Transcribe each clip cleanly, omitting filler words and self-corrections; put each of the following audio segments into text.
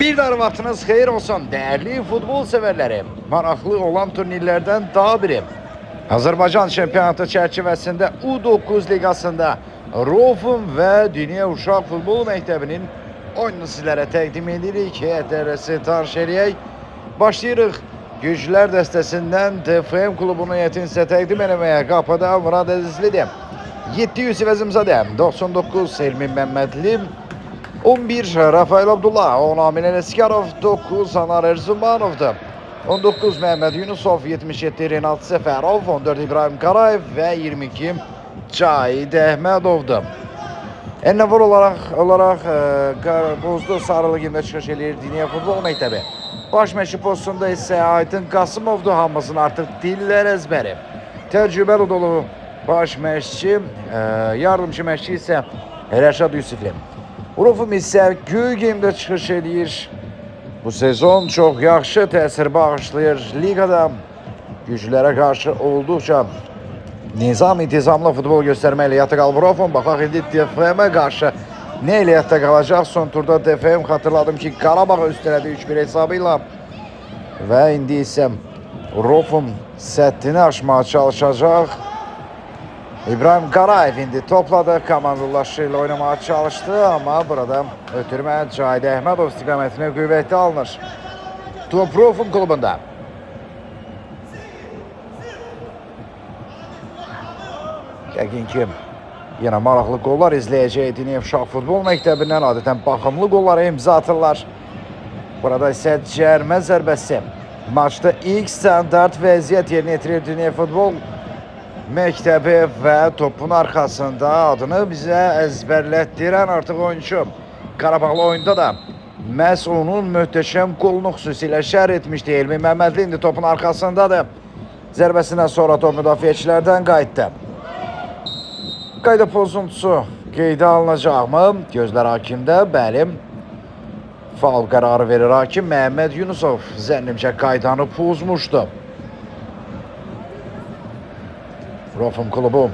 Bir daha vaxtınız xeyir olsun değerli futbol severleri. Maraqlı olan turnirlerden daha biri. Azərbaycan çempionatı çərçivəsində U9 liqasında Rofun və Dünya Uşaq Futbol Məktəbinin oyununu sizlərə təqdim edirik. Heyətlərəsi tanış eləyək. Başlayırıq. Güclər dəstəsindən DFM klubunun heyətini sizə təqdim eləməyə. Qapıda Murad Əzizlidir. 700 Vəzimzadə, 99 Elmin Məmmədli, 11 Rafael Abdullah, 10 Amin Eskarov, 9 Anar Erzumanov'da, 19 Mehmet Yunusov, 77 Renat Seferov, 14 İbrahim Karayev ve 22 Cahid Əhmədov'da. Ennəvur olaraq bozdu sarılı giyimdə çıxış eləyir Dünya Futbol Məktəbi. Baş məşqçi postunda isə Aydın Qasımovdur, hamısının artıq dillər əzbəri. Təcrübəli dolu baş məşqçi, yardımcı məşqçi isə Rəşad Yusifli. Rofum isə göy geyimdə çıxış eləyir. Bu sezon çox yaxşı təsir bağışlayır. Liqada güclərə qarşı olduqca nizam-intizamlı futbol göstərməklə yatı qalıb Rofum. Baxaq indi DFM-ə qarşı nə ilə yatda qalacaq? Son turda DFM xatırladım ki, Qarabağ üstələdi 3-1 hesabı ilə. Və indi isə Rofum səddini aşmağa çalışacaq. İbrahim Karayev indi topladı, komandaşı ilə oynamağa çalıştı, amma burada ötürmə Cahid Əhmədov istiqamətinə qüvvətli alınır. Top Rofum klubunda. Yəqin ki, yenə maraqlı qollar izləyəcək Dünya Uşaq Futbol Məktəbindən, adətən baxımlı qollara imza atırlar. Burada isə cərmə zərbəsi. Maçda ilk standart vəziyyət yerinə yetirir Dünya Futbol Məktəbi və topun arxasında adını bizə əzbərlətdirən artıq oyuncu. Qarabağlı oyunda da məhz onun möhtəşəm qolunu xüsusilə şərh etmişdi. Elmin Məmmədli indi topun arxasındadır. Zərbəsindən sonra top müdafiəçilərdən qayıtdı. Qayda pozuntusu qeydə alınacaqmı? Gözlər hakimdə, bəli. Faul qərarı verir hakim. Məhəmməd Yunusov zənnimcə qaydanı pozmuşdu. Rofum klubu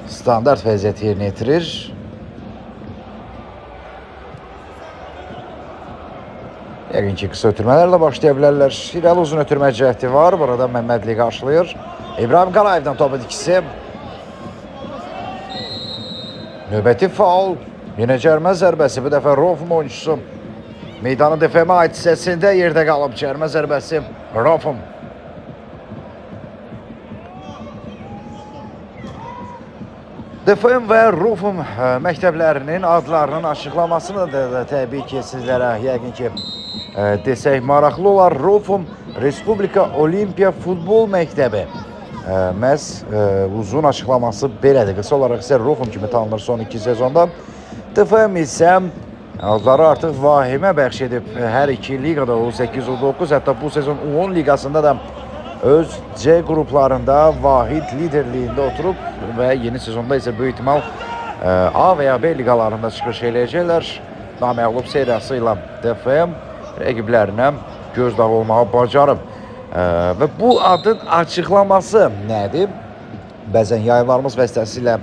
standart vəziyyəti yerinə yetirir. Yəqin ki, qısa ötürmələrlə başlaya bilərlər. İrəli uzun ötürmə cəhdi var. Burada Məmmədli qarşılayır. İbrahim Karayev'dən topu dikisi. Növbəti faul. Yenə cərmə zərbəsi. Bu dəfə Rofum oyuncusu meydanın DFM ait hissəsində yerdə qalıb. Cərmə zərbəsi Rofum. DFM və Rofum məktəblərinin adlarının açıqlamasını da təbii ki, sizlərə yəqin ki, desək maraqlı olar. Rofum Respublika Olimpiya Futbol Məktəbi. Məhz uzun açıqlaması belədir. Qısa olaraq isə Rofum kimi tanınır son 2 sezonda. DFM isə adları artıq vahimə bəxş edib. Hər iki liqada U8, U9, hətta bu sezon U10 liqasında da öz C qruplarında vahid liderliyində oturub və yeni sezonda isə böyük ihtimal A və ya B liqalarında çıxış eləyəcəklər. Naməğlub seriyası ilə DFM rəqiblərinə gözdağı olmağa bacarıb. Və bu adın açıqlaması nədir? Bəzən yayımlarımız vasitəsilə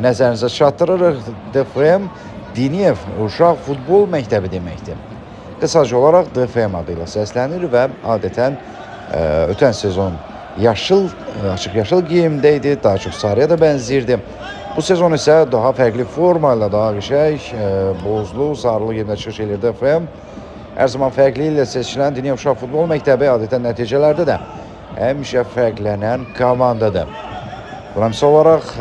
nəzərinizə çatdırırıq. DFM Dünya Uşaq Futbol Məktəbi deməkdir. Qısaca olaraq DFM adıyla səslənir və adətən ötən sezon açıq yaşıl geyimdəydi, daha çox sarıya da bənzirdi. Bu sezon isə daha fərqli formayla, daha qəşəng, bozlu, sarılı geyimdə çıxış edir DFM. Hər zaman fərqli ilə seçilən Dünya Uşaq Futbol Məktəbi adətən nəticələrdə də həmişə fərqlənən komandadır. Buna misal olaraq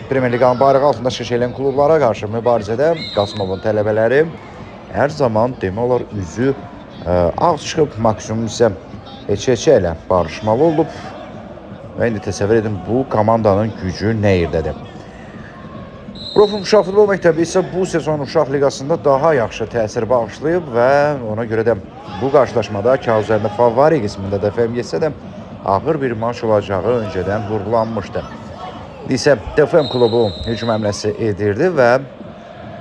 Premier Liqanın bayrağı altında çıxış edən klublara qarşı mübarizədə Qasımovun tələbələri hər zaman demək olar üzü ağ çıxıb, maksimum isə heç-heçə ilə barışmalı olub. Və indi təsəvvür edin, bu komandanın gücü nə yerdədir. Rofum Uşaq Futbol Məktəbi isə bu sezon Uşaq Liqasında daha yaxşı təsir bağışlayıb və ona görə də bu qarşılaşmada kağız üzərində favori qismində DFM getsə də ağır bir maç olacağı öncədən vurgulanmışdı. İsə DFM klubu hücum həmləsi edirdi və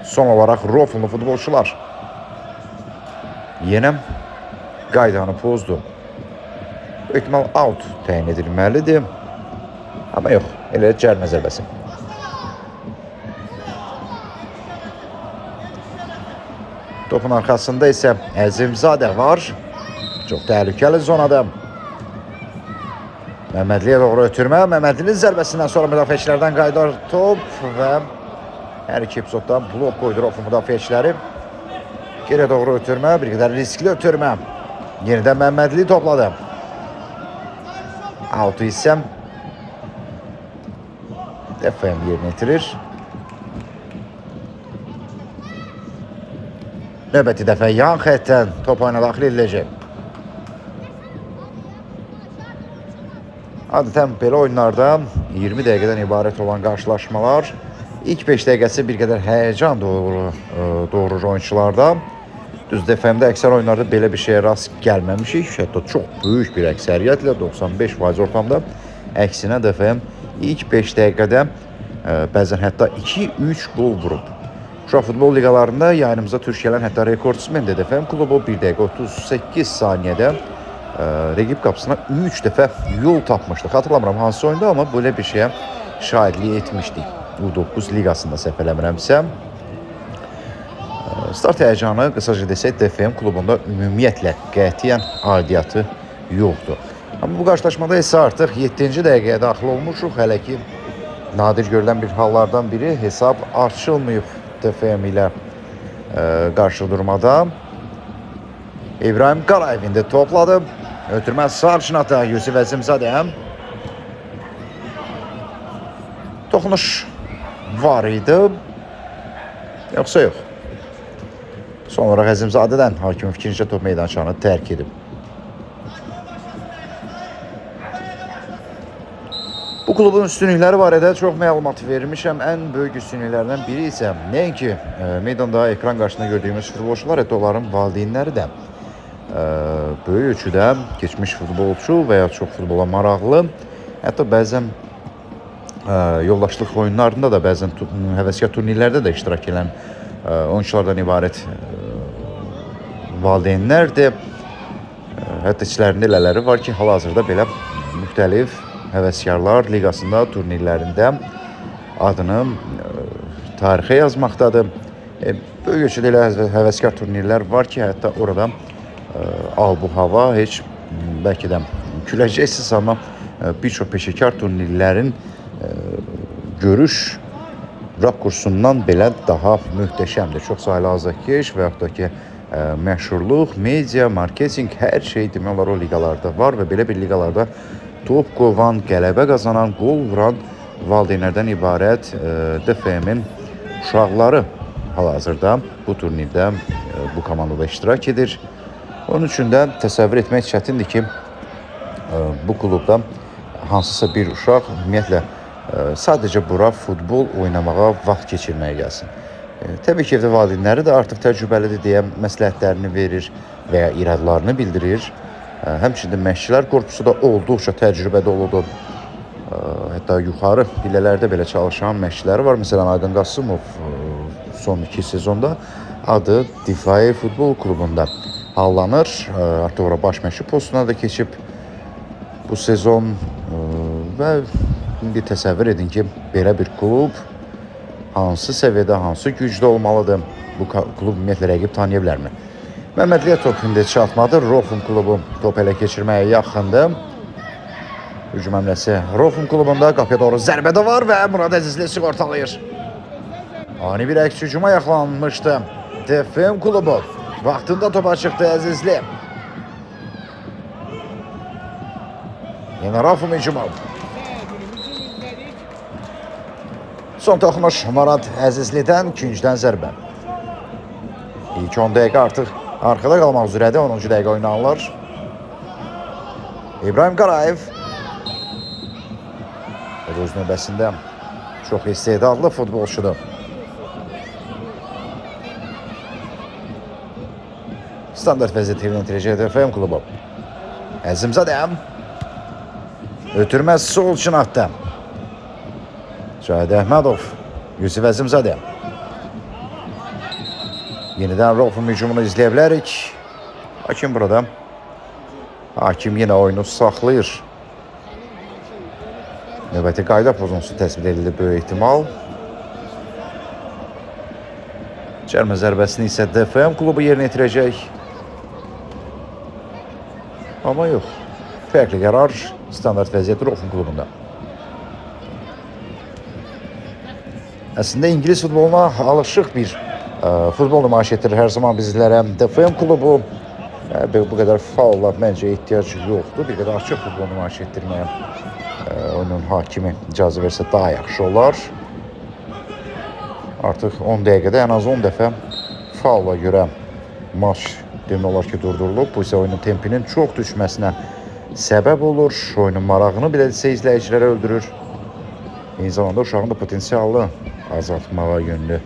son olaraq Rofumlu futbolçular yenə qaydanı pozdu. Ehtimal out təyin edilməlidir. Amma yox, elə cərmə zərbəsi. Topun arkasında isə Əzimzadə var. Çox təhlükəli zonada. Məmmədliyə doğru ötürmə. Məmmədlinin zərbəsindən sonra müdafiəçilərdən qaydar top və hər iki epizodda blok qoydu Rofun müdafiəçiləri. Geriyə doğru ötürmə, bir qədər riskli ötürmə. Yenidən Məmmədli topladı. Autu isə DFM yerini itirir. Növbəti dəfə yan xəttdən top oyuna daxil ediləcək. Adətən belə oyunlarda 20 dəqiqədən ibarət olan qarşılaşmalar ilk 5 dəqiqəsi bir qədər həyəcan doğurur oyuncularda. Düz DFM-də əksər oyunlarda belə bir şeyə rast gəlməmişik. Hətta çox böyük bir əksəriyyətlə 95% ortamda. Əksinə DFM ilk 5 dəqiqədə bəzən hətta 2-3 qol vurub. Uşaq futbol liqalarında yayınımıza türk gələn hətta rekordsmen DFM klubu 1 dəqiqə 38 saniyədə rəqib qapısına 3 dəfə yol tapmışdıq. Xatırlamıram hansı oyunda, amma belə bir şeyə şahidlik etmişdik. U9 liqasında səhv eləmirəmsə. Start həyəcanı, qısaca desək, DFM klubunda ümumiyyətlə qətiyyən aidiyyatı yoxdur. Amma bu qarşılaşmada isə artıq 7-ci dəqiqəyə daxil olmuşuq. Hələ ki, nadir görülən bir hallardan biri hesab açılmayıb DFM ilə qarşı durmada. İbrahim Qarayev indi topladı. Ötürmə Sarçınata, Yusuf Əzimzadə. Toxunuş var idi. Yoxsa yox. Son olaraq Əzimzadədən hakim fikrincə top meydançanı tərk edib. Bu klubun üstünlükləri barədə çox məlumat vermişəm. Ən böyük üstünlüklərdən biri isə nəinki meydanda ekran qarşısında gördüyümüz futbolçular, hətta onların valideynləri də böyük ölçüdə keçmiş futbolçu və ya çox futbola maraqlı, hətta bəzən yoldaşlıq oyunlarında da, bəzən həvəskar turnirlərdə də iştirak edən oyunculardan ibarət valideynlərdir. Hətta içlərində elələri var ki, hal-hazırda belə müxtəlif həvəskarlar liqasında, turnirlərində adını tarixə yazmaqdadır. Böyük ölçüdə elə həvəskar turnirlər var ki, hətta orada bu hava heç bəlkə də küləcəksiz, amma bir çox peşəkar turnirlərin görüş rakursundan belə daha möhtəşəmdir. Çox sayılı azarkeş və yaxud da ki, məşhurluq, media, marketinq, hər şey demək olar o liqalarda var və belə bir liqalarda top qovan, qələbə qazanan, qol vuran valideynlərdən ibarət DFM-in uşaqları hal-hazırda bu turnirdə, bu komandada iştirak edir. Onun üçün də təsəvvür etmək çətindir ki, bu klubda hansısa bir uşaq ümumiyyətlə sadəcə bura futbol oynamağa vaxt keçirməyə gəlsin. Təbii ki, evdə valideynləri də artıq təcrübəlidir deyə məsləhətlərini verir və ya iradlarını bildirir. Həmçinin məşqçilər korpusu da olduqca təcrübə doludur. Hətta yuxarı pillələrdə belə çalışan məşqçiləri var. Məsələn, Aydın Qasımov son 2 sezonda adı Difai Futbol Klubunda hallanır. Artıq ora baş məşqçi postuna da keçib bu sezon və indi təsəvvür edin ki, belə bir klub hansı səviyyədə, hansı gücdə olmalıdır? Bu klub ümumiyyətlə rəqib tanıya bilərmi? Məmmədliyə top indi çatmadı. Rofun klubu top elə keçirməyə yaxındır. Hücum həmləsi Rofun klubunda, qapıya doğru zərbə də var və Murad Əzizli sığortalayır. Ani bir əks hücuma yaxalanmışdı DFM klubu. Vaxtında topa çıxdı Əzizli. Yenə Rofun hücumu. Son toxunuş Murad Əzizlidən, ikincidən zərbə. İlk 10 dəqiqə artıq arxada qalmaq üzrədir, 10-cu dəqiqə oynanılır. İbrahim Qarayev öz növbəsində çox istedadlı futbolçudur. Standart vəziyyət yerinə yetirəcək DFM klubu. Əzimzadə ötürmə sol cinatda. Cahid Əhmədov, Yusuf Əzimzadə. Yenidən Rofun hücumunu izləyə bilərik. Hakim burada. Hakim yenə oyunu saxlayır. Növbəti qayda pozuntusu təsbit edildi böyük ehtimal. Cərmə zərbəsini isə DFM klubu yerinə yetirəcək. Amma yox. Fərqli qərar standart vəziyyəti Rofun klubunda. Əslində İngilis futboluna alışıq bir futbol nümayiş etdirir hər zaman bizlərə. DFM klubu bu qədər faullar məncə ehtiyac yoxdur. Bir qədər açıq futbol nümayiş etdirməyə oyunun hakimi icazə versə daha yaxşı olar. Artıq 10 dəqiqədə ən az 10 dəfə faula görə maç demək olar ki durdurulub. Bu isə oyunun tempinin çox düşməsinə səbəb olur. Oyunun marağını belə desə izləyicilərə öldürür. Eyni zamanda uşağın da potensialını azaltmağa yönlü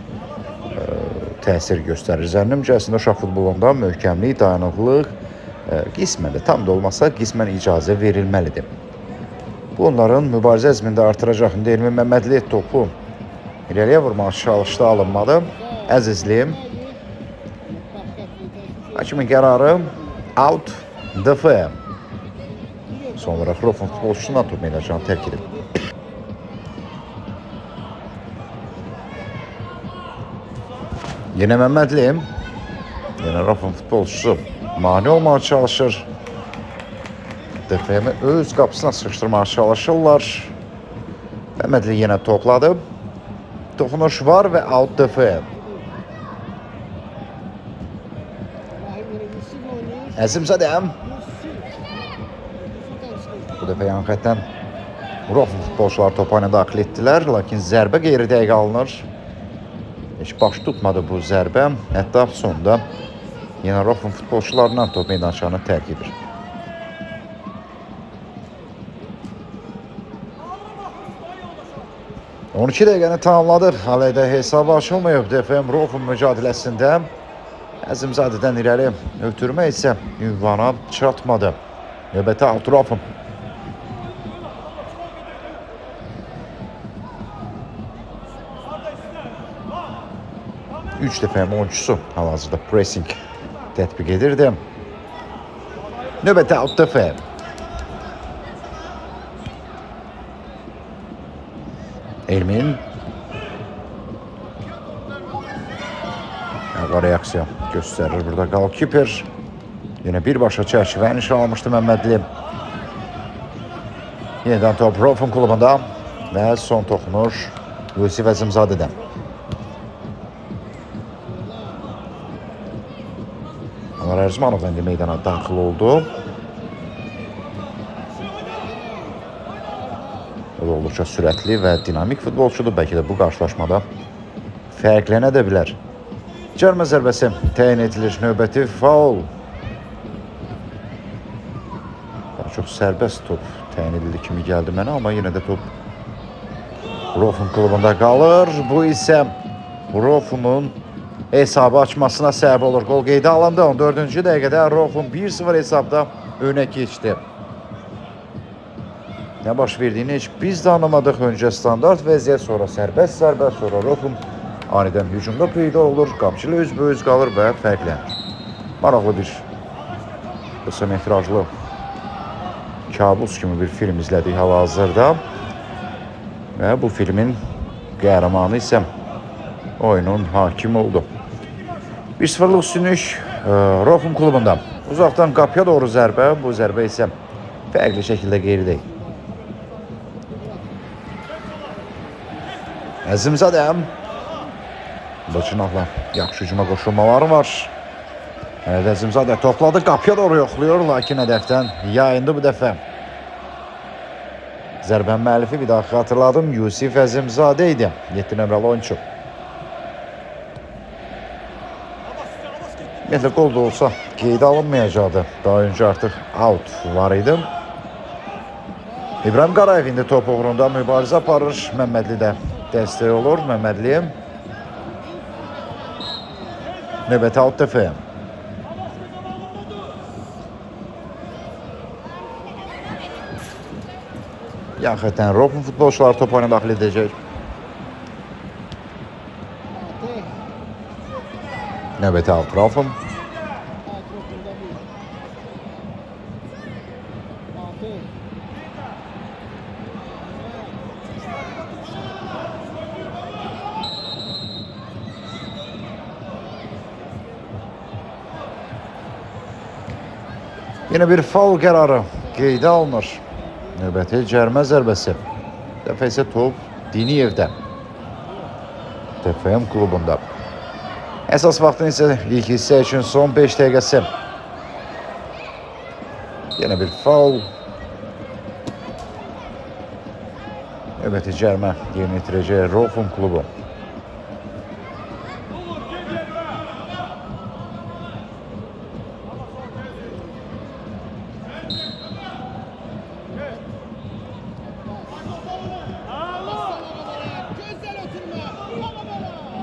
təsir göstərir. Zənnimcə əslində uşaq futbolunda möhkəmlik, dayanıqlıq qismən də tam da olmasa qismən icazə verilməlidir. Bu onların mübarizə əzmində artıracaq. İndi Elmi Məmmədli topu irəliyə vurmağa çalışdı, alınmadı. Əzizliyim. Hakimin qərarı out DFM. Son olaraq Rofun futbolçusundan top meydançanı tərk edib. Yenə Məmmədli. Yenə Rofun futbolçusu mane olmağa çalışır. DFM-i öz qapısına sıxışdırmağa çalışırlar. Məmmədli yenə topladı. Toxunuş var və out DFM. Əzimzadəm. Bu dəfə yan xətdən Rofun futbolçular topağına daxil etdilər. Lakin zərbə qeyri dəqiqə alınır. Heç baş tutmadı bu zərbə. Hətta sonunda yenə Rofun futbolçularından top meydançanı tərk edir. On 12 dəqiqəni tamamladı. Hələ də hesabı açılmayıb DFM Rofun mücadeləsində. Əzimzadədən irəli ötürmə isə ünvana çatmadı. Növbəti out Rofun. Üç DFM oyuncusu hal-hazırda pressing tətbiq edirdi. Növbəti out DFM. Elmin reaksiya göstərir burada goalkeeper. Yenə birbaşa çərçivə nişan almışdı Məmmədli. Yenidən top Rofun klubunda və son toxunuş Yusif Əzimzadədən. Anar Ərzmanov indi meydana daxil oldu. O da olduqca sürətli və dinamik futbolçudur. Bəlkə də bu qarşılaşmada fərqlənə də bilər. Cərmə zərbəsi təyin edilir. Növbəti faul. Daha çox sərbəst top təyin edildi kimi gəldi mənə, amma yenə də top Rofun klubunda qalır. Bu isə Rofunun hesabı açmasına səbəb olur. Qol qeydə alındı. 14-cü dəqiqədə Rofun 1-0 hesabda önə keçdi. Nə baş verdiyini heç biz də anlamadıq. Öncə standart vəziyyət, sonra sərbəst zərbə, sonra Rofun anidən hücumda peyda olur. Qapçılı üzbə-üz qalır və fərqlənir. Maraqlı bir qısa metrajlı kabus kimi bir film izlədik hal-hazırda. Və bu filmin qəhrəmanı isə oyunun hakimi oldu. 1-0'lık üstünlük Rofun klubunda. Uzaqdan qapıya doğru zərbə. Bu zərbə isə fərqli şəkildə qeyridəyik. Əzimzadəm. Bıçınaqla yaxşı hücuma qoşulmaları var. Əzimzadə topladı. Qapıya doğru yoxluyor. Lakin hədəfdən yayındı bu dəfə. Zərbən müəllifi bir daha xatırladım. Yusif Əzimzadə idi. 7 nömrəli oyuncu. Ümumiyyətlə qol da olsa qeydə alınmayacaqdı. Daha öncə artıq out var idi. İbrahim Qarayev indi top uğrunda mübarizə aparır. Məmmədli də dəstək olur. Məmmədli. Növbəti out DFM. Yan xətdən Rofun futbolçuları top oyuna daxil edəcək. Növbəti out Rofun. Yine bir faul qərarı qeydə alınır. Növbəti cərimə zərbəsi. Dəfə isə top Diniyevdə. TFM klubunda. Əsas vaxtın isə ilk hissə üçün son 5 dəqiqəsi. Yine bir faul. Növbəti cərimə yerinə yetirəcək Rofum klubu.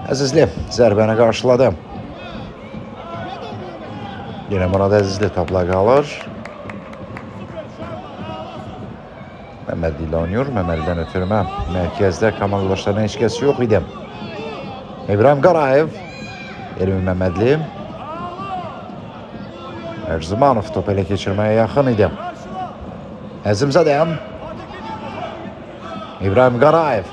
Əzizli zərbəni qarşıladı. Yine burada Əzizli topla qalır. Məmmədli ilə oynayır. Məmmədlidən ötürmə. Mərkəzdə komandalaşlarına heç kəs yox idi. İbrahim Qarayev. Elmi Məmmədli. Erzumanov top ele keçirməyə yaxın idi. Əzimzadəm. İbrahim Qarayev.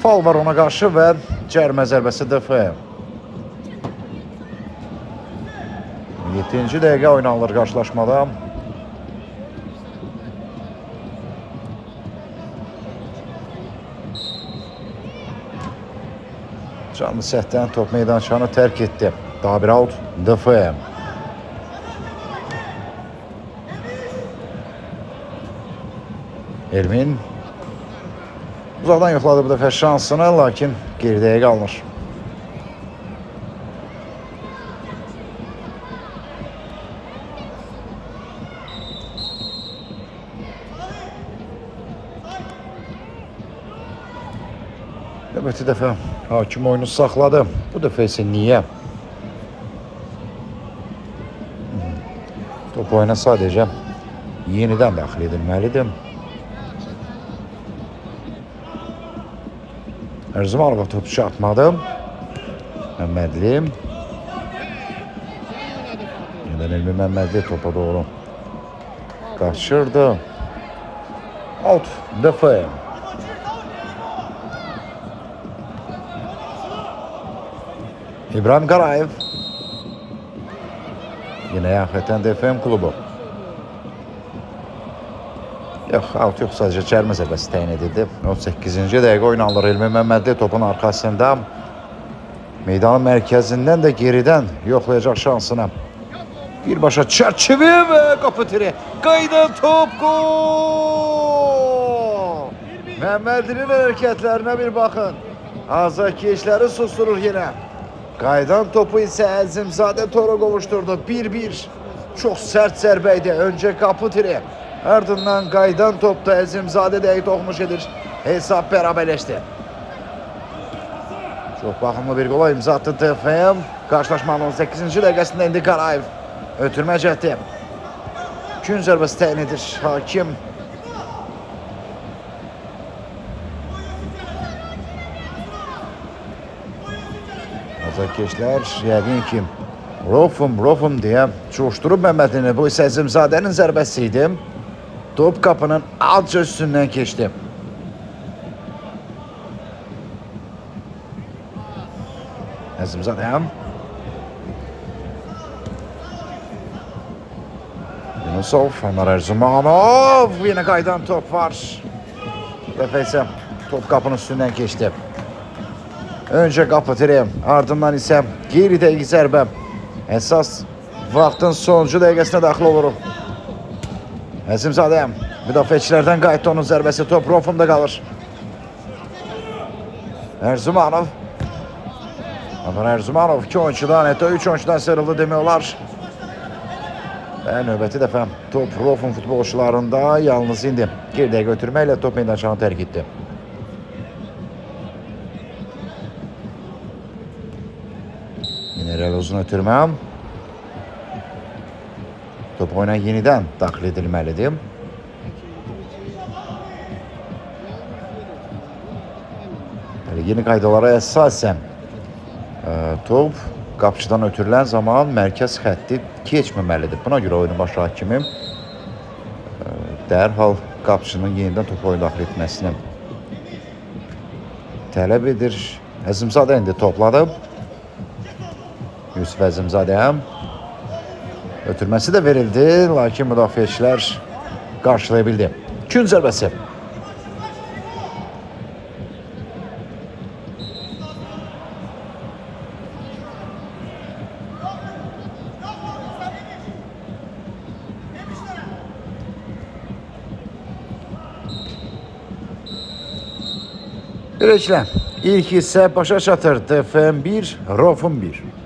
Faul var ona qarşı və cərimə zərbəsi DFM. 7-ci dəqiqə oynanılır qarşılaşmada. Canlı səhətdən top meydançanı tərk etdi. Daha bir out DFM. Elmin uzaqdan yoxladı bu dəfə şansını, lakin geridəyə qalmır. Növbəti dəfə hakim oyunu saxladı. Bu dəfə isə niyə? Top oyuna sadəcə yenidən daxil edilməlidir. Erzumanov top çatmadı. Məmmədli. Yeniden Elmi Məmmədli topa doğru kaçırdı. Out DFM. İbrahim Qarayev. Yine yaxeten DFM klubu. Yox, out yox, sadəcə cərimə zərbəsi təyin edildi. 18-ci dəqiqə oynanılır. Elmi Məmmədli topun arxasında. Meydanın mərkəzindən də geridən yoxlayacaq şansını. Birbaşa çərçivə və qapı tiri. Qayıdan top, gol! Məmmədlinin hərəkətlərinə bir baxın. Azarkeşləri susturur yenə. Qayıdan topu isə Əzimzadə tora qovuşturdu. 1-1. Çox sərt zərbə idi. Öncə qapı tiri. Ardından qayıdan topda Əzimzadə dəqiq toxunuş edir. Hesab bərabərləşdi. Çox baxımlı bir qola imza attı TFM. Qarşılaşmanın 18-ci dəqiqəsində indi Qarayev ötürmə cəhdi. Gün zərbəsi təyin edir hakim. Azarkeşlər yəqin ki Rofum deyə coşdurub Məmmədlini. Bu isə Əzimzadənin zərbəsi idi. Top kapının altca üstündən keçdi. Əzimzadəm. Yunusov, Ömer Erzumanov. Yine qaydan top var. Dəfə isə top kapının üstündən keçdi. Öncə qapı tiri, ardından isə geri dəqiq zərbə. Əsas vaxtın sonuncu dəqiqəsinə daxil oluruq. Əzimzadəm müdafiəçilərdən qayıtdı, onun zərbəsi top Rofumda qalır. Erzumanov. Ömer Erzumanov 2 oyuncudan, hətta 3 oyuncudan sıyrıldı demək olar. Və növbəti dəfə top Rofum futbolçularında yalnız indi geridə götürməklə top meydançanı tərk etdi. Mineral uzun ötürmə. Top oyuna yenidən daxil edilməlidir. Yeni qaydalara əsasən top qapıcıdan ötürülən zaman mərkəz xətti keçməməlidir. Buna görə oyunun baş hakimi dərhal qapıcının yenidən top oyuna daxil etməsini tələb edir. Əzimzadə indi topladı. Yusuf Əzimzadəm. Ötürməsi də verildi, lakin müdafiəçilər qarşılaya bildi. Gün zərbəsi. Beləliklə, ilk hissə başa çatır. TFM 1, Rofun 1.